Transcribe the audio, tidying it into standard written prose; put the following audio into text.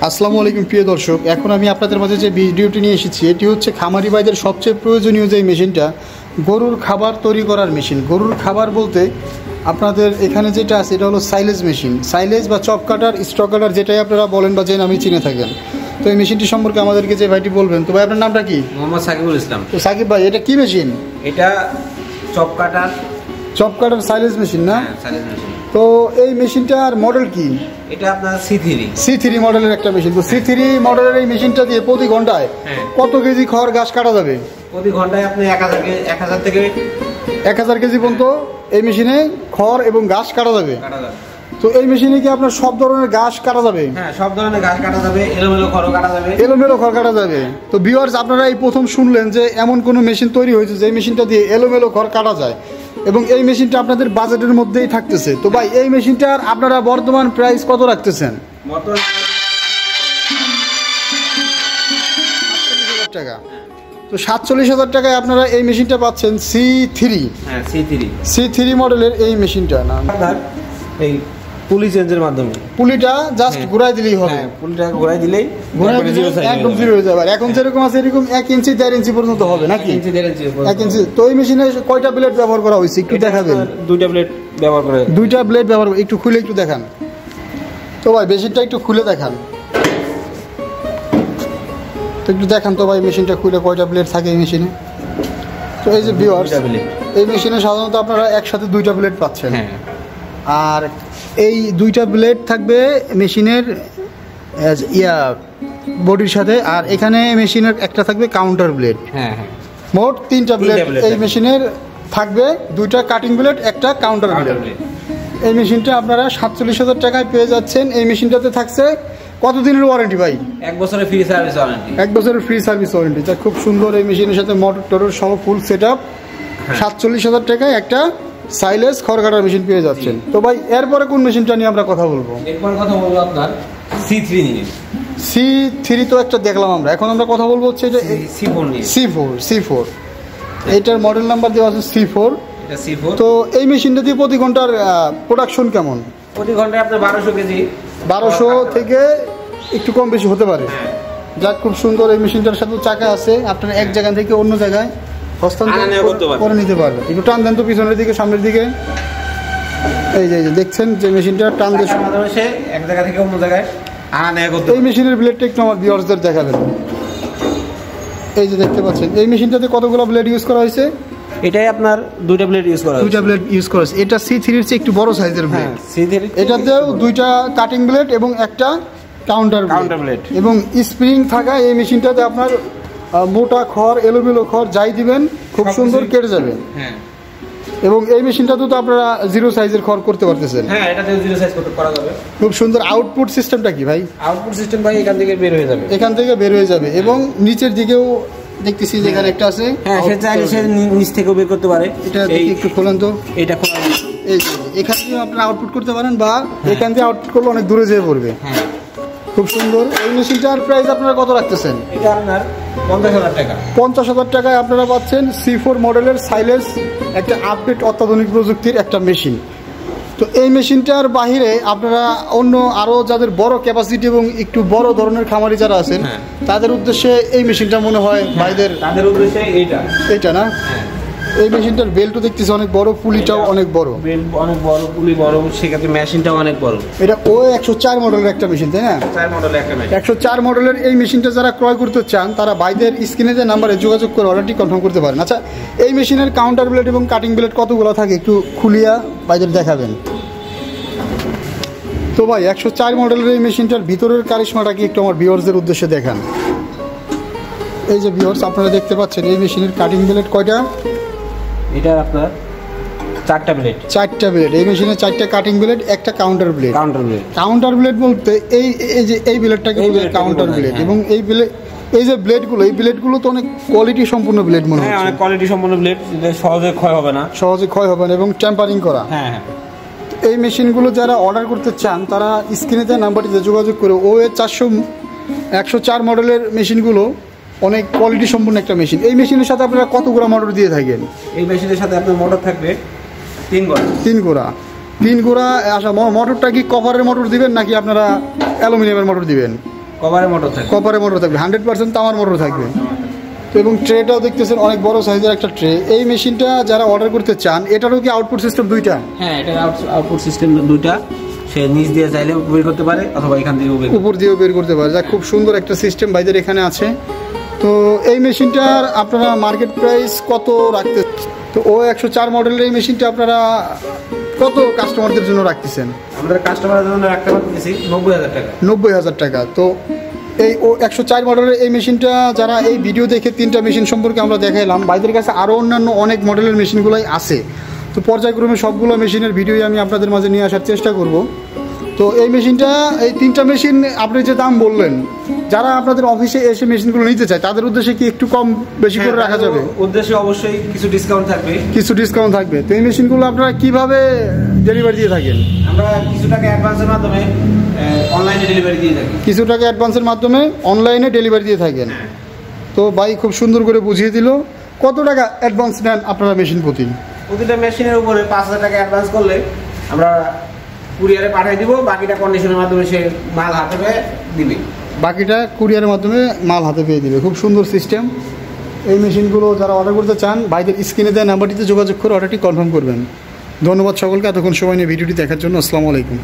আসসালামু আলাইকুম প্রিয় দর্শক, এখন আমি আপনাদের মাঝে যে ভিডিওটি নিয়ে এসেছি এটি হচ্ছে খামারি ভাইদের সবচেয়ে প্রয়োজনীয় যে মেশিনটা, গরুর খাবার তৈরি করার মেশিন। গরুর খাবার বলতে আপনাদের এখানে যেটা আছে এটা হলো সাইলেজ মেশিন। সাইলেজ বা চপ কাটার, স্টক কাটার যেটাই আপনারা বলেন বা যে নামে চিনে থাকেন। তো এই মেশিনটি সম্পর্কে আমাদেরকে যে ভাইটি বলবেন। তো ভাই আপনার নামটা কি? মোহাম্মদ সাকিবুল ইসলাম। তো সাকিব ভাই, এটা কি মেশিন? এটা চপ কাটার সাইলেজ মেশিন না? Silage machine. তো এই মেশিনটার মডেল কি? এটা আপনার C3 মডেলের একটা মেশিন। তো C3 মডেলের এই মেশিনটা দিয়ে প্রতি ঘন্টায় কত কেজি খড় ঘাস কাটা যাবে? প্রতি ঘন্টায় আপনি 1000 থেকে 1000 কেজি পর্যন্ত এই মেশিনে খড় এবং ঘাস কাটা যাবে। তো এই মেশিনে কি আপনার সব ধরনের ঘাস কাটা যাবে? হ্যাঁ, সব ধরনের ঘাস কাটা যাবে, এলোমেলো খড় কাটা যাবে। তো ভিউয়ার্স, আপনারা এই প্রথম শুনলেন যে এমন কোনো মেশিন তৈরি হয়েছে যে মেশিনটা দিয়ে এলোমেলো খড় কাটা যায়, এবং এই মেশিনটা আপনাদের বাজেটের মধ্যেই থাকতেছে। তো ভাই, এই মেশিনটার আপনারা বর্তমান প্রাইস কত রাখতেছেন? টাকা। তো 47,000 টাকায় আপনারা এই মেশিনটা পাচ্ছেন C3 মডেলের এই মেশিনটা। না, এই পুলি চেঞ্জের মাধ্যমে পুলিটা জাস্ট ঘোরাই দিলেই হবে। পুলিটা ঘোরাই দিলেই একদম জিরো হয়ে যাবে। এখন যেরকম আছে এরকম 1 ইঞ্চি 1.5 ইঞ্চি পর্যন্ত হবে নাকি? 1 ইঞ্চি। তো এই মেশিনে কয়টা ব্লেড ব্যবহার করা হয়েছে একটু দেখাবেন? 2টা ব্লেড ব্যবহার করে। 2টা ব্লেড ব্যবহার একটু খুলে একটু দেখান তো ভাই, মেশিনটা একটু খুলে দেখান তো, একটু দেখান তো ভাই মেশিনটা খুলে কয়টা ব্লেড থাকে এই মেশিনে। তো এই যে ভিউয়ার্স, এই মেশিনে সাধারণত আপনারা একসাথে 2টা ব্লেড পাচ্ছেন। আর এই 2টা ব্লেড থাকবে মেশিনের বডির সাথে, আর এখানে মেশিনের একটা থাকবে কাউন্টার ব্লেড। মোট 3টা ব্লেড এই মেশিনের থাকবে, 2টা কাটিং ব্লেড, একটা কাউন্টার ব্লেড। এই মেশিনটা আপনারা 47,000 টাকায় পেয়ে যাচ্ছেন। এই মেশিনটাতে থাকছে কতদিনের ওয়ারেন্টি ভাই? 1 বছরের ফ্রি সার্ভিস ওয়ারেন্টি। 1 বছরের ফ্রি সার্ভিস ওয়ারেন্টি। যা খুব সুন্দর। এই মেশিনের সাথে মোটর টটর সহ ফুল সেট আপ। 47,000 টাকায় একটা সাইলেজ খড় কাটার মেশিন পেয়ে যাচ্ছেন। তো ভাই, এরপরে কোন মেশিনটা নিয়ে আমরা কথা বলবো? এরপরে কথা বলবো আপনার C3 নিয়ে। C3 তো একটা দেখলাম আমরা, এখন আমরা কথা বলবো হচ্ছে এটা C4 নিয়ে। C4 এটার মডেল নাম্বার দেওয়া আছে C4। এটা C4। তো এই মেশিনটা দিয়ে প্রতি ঘন্টার প্রোডাকশন কেমন? প্রতি ঘন্টায় আপনার 1200 কেজি। 1200 থেকে একটু কম বেশি হতে পারে। যাক, খুব সুন্দর। এই মেশিনটার সাথে চাকা আছে, আপনারা এক জায়গা থেকে অন্য জায়গায় হস্তান্তর করে নিতে পারবেন। একটু টান দেন তো পিছনের দিকে, সামনের দিকে। এই যে দেখছেন যে মেশিনটা টান দিয়ে এক জায়গা থেকে অন্য জায়গায় এই মেশিনের ব্লেডটা একটু আমার ভিউয়ার্সদের দেখাবেন। এই যে দেখতে পাচ্ছেন এই মেশিনটাতে কতগুলো ব্লেড ইউজ করা হয়েছে? এটাই আপনার 2টা ব্লেড ইউজ করা হয়েছে। 2টা ব্লেড ইউজ করা হয়েছে। এটা C3 এর চেয়ে একটু বড় সাইজের ব্লেড। এটাতেও 2টা কাটিং ব্লেড এবং একটা কাউন্টার ব্লেড এবং স্প্রিং থাকা এই মেশিনটাতে আপনার মোটা খড়, এলোমেলো খড় যাই দিবেন খুব সুন্দর কেটে যাবে। এবং এই মেশিনটাতে তো আপনারা 0 সাইজের খড় করতে পারতেছেন। হ্যাঁ, এটাতে 0 সাইজ করা যাবে। খুব সুন্দর। আউটপুট সিস্টেমটা কি ভাই? আউটপুট সিস্টেম ভাই এখান থেকে বের হয়ে যাবে। এবং নিচের দিকেও দেখতেছি যেখানে একটা আছে। হ্যাঁ, সে চাইলে সে নিচ থেকেও বের করতে পারে। এটা একটু খোলেন তো। এটা খোলা, এই এখান থেকে আপনারা আউটপুট করতে পারেন, বা এখান থেকে আউটপুট করলে অনেক দূরে যেয়ে পড়বে। খুব সুন্দর। এই মেশিনটার প্রাইস আপনারা কত রাখতেছেন? এটা আপনার 50,000 টাকা। 50,000 টাকায় আপনারা পাচ্ছেন C4 মডেলের সাইলেজ, একটা আপডেট অত্যাধুনিক প্রযুক্তির একটা মেশিন। তো এই মেশিনটার বাহিরে আপনারা অন্য আরও যাদের বড় ক্যাপাসিটি এবং একটু বড় ধরনের খামারি যারা আছেন তাদের উদ্দেশ্যে এই মেশিনটা মনে হয় ভাইদের, তাদের উদ্দেশ্যে এইটা না? এই মেশিনটার বেল্টও দেখতেছি অনেক বড়, পুলিটাও অনেক বড়। বেল্ট অনেক বড়, পুলি বড়, সেক্ষেত্রে মেশিনটাও অনেক বড়। এটা 104 মডেলের একটা মেশিন, তাই না? 104 মডেলের এই মেশিনটা যারা ক্রয় করতে চান তারা ভাইদের স্ক্রিনে যে নাম্বারে যোগাযোগ করে অর্ডারটি কনফার্ম করতে পারেন। আচ্ছা, এই মেশিনের কাউন্টার ব্লেড এবং কাটিং ব্লেড কতগুলো থাকে একটু খুলিয়া ভাইদের দেখাবেন তো ভাই। 104 মডেলের এই মেশিনটার ভিতরের কারিশমাটা কি একটু আমার ভিউয়ার্সদের উদ্দেশ্যে দেখান। এই যে ভিউয়ার্স, আপনারা দেখতে পাচ্ছেন এই মেশিনের কাটিং ব্লেড কয়টা? এটা আপনার 4টা ব্লেড। 4টা ব্লেড। এই মেশিনে 4টা কাটিং ব্লেড, একটা কাউন্টার ব্লেড। কাউন্টার ব্লেড বলতে এই যে এই ব্লেডটাকে বলে কাউন্টার ব্লেড। এবং এই যে ব্লেডগুলো, এই ব্লেডগুলো তো অনেক কোয়ালিটি সম্পূর্ণ ব্লেড মনে হয়। হ্যাঁ, অনেক কোয়ালিটি সম্পন্ন ব্লেড, সহজে ক্ষয় হবে না এবং টেম্পারিং করা। এই মেশিনগুলো যারা অর্ডার করতে চান তারা স্ক্রিনে দেওয়া নাম্বারটিতে যোগাযোগ করে। OA 104 মডেলের মেশিনগুলো অনেক কোয়ালিটি সম্পন্ন একটা মেশিন। এই মেশিনের সাথে আপনারা কতগুলো মোটর দিয়ে থাকেন? এই মেশিনের সাথে আপনার মোটর থাকবে 3 গোড়া। আচ্ছা, মোটরটা কি কপারের মোটর দিবেন নাকি আপনারা অ্যালুমিনিয়ামের মোটর দিবেন? কপারের মোটর থাকবে, 100% তামার মোটর থাকবে। তো এবং ট্রেটাও দেখতেছেন অনেক বড় সাইজের একটা ট্রে। এই মেশিনটা যারা অর্ডার করতে চান, এটারও কি আউটপুট সিস্টেম দুইটা? হ্যাঁ, এটা আউটপুট সিস্টেম দুইটা, সে নিচ দিয়ে চাইলে বের করতে পারে অথবা এখান থেকে উপর দিয়েও বের করতে পারে। যা খুব সুন্দর একটা সিস্টেম ভাইদের এখানে আছে। তো এই মেশিনটার আপনারা মার্কেট প্রাইস কত রাখতে? তো O104 মডেলের এই মেশিনটা আপনারা কত কাস্টমারদের জন্য রাখতেছেন? আমাদের কাস্টমারের জন্য রাখতে পারতেছি 90,000 টাকা। 90,000 টাকা। তো এই O104 মডেলের এই মেশিনটা যারা এই ভিডিও দেখে 3টা মেশিন সম্পর্কে আমরা দেখাইলাম, ভাইদের কাছে আরও অন্যান্য অনেক মডেলের মেশিনগুলোই আছে। তো পর্যায়ক্রমে সবগুলো মেশিনের ভিডিও আমি আপনাদের মাঝে নিয়ে আসার চেষ্টা করব। তো এই মেশিনটা, এই 3টা মেশিন আপনি যে দাম বললেন, যারা আপনাদের অফিসে এসে মেশিনগুলো নিতে চায় তাদের উদ্দেশ্যে কি একটু কম বেশি করে রাখা যাবে? উদ্দেশ্যে অবশ্যই কিছু ডিসকাউন্ট থাকবে। তো এই মেশিনগুলো আপনারা কিভাবে ডেলিভারি দিয়ে থাকেন? আমরা কিছু টাকা অ্যাডভান্সের মাধ্যমে অনলাইনে ডেলিভারি দিয়ে থাকেন। তো ভাই খুব সুন্দর করে বুঝিয়ে দিল। কত টাকা অ্যাডভান্স নেন আপনারা মেশিন প্রতিটা মেশিনের উপরে 5,000 টাকা অ্যাডভান্স করলে আমরা কুরিয়ারে পাঠিয়ে দিব, বাকিটা কন্ডিশনের মাধ্যমে সে মাল হাতে পেয়ে দিবে। মাল হাতে পেয়ে দিবে। খুব সুন্দর সিস্টেম। এই মেশিনগুলো যারা অর্ডার করতে চান, ভাইদের স্ক্রিনে দেওয়া নাম্বারটিতে যোগাযোগ করে অর্ডারটি কনফার্ম করবেন। ধন্যবাদ সকলকে এতক্ষণ সময় নিয়ে ভিডিওটি দেখার জন্য। আসসালামু আলাইকুম।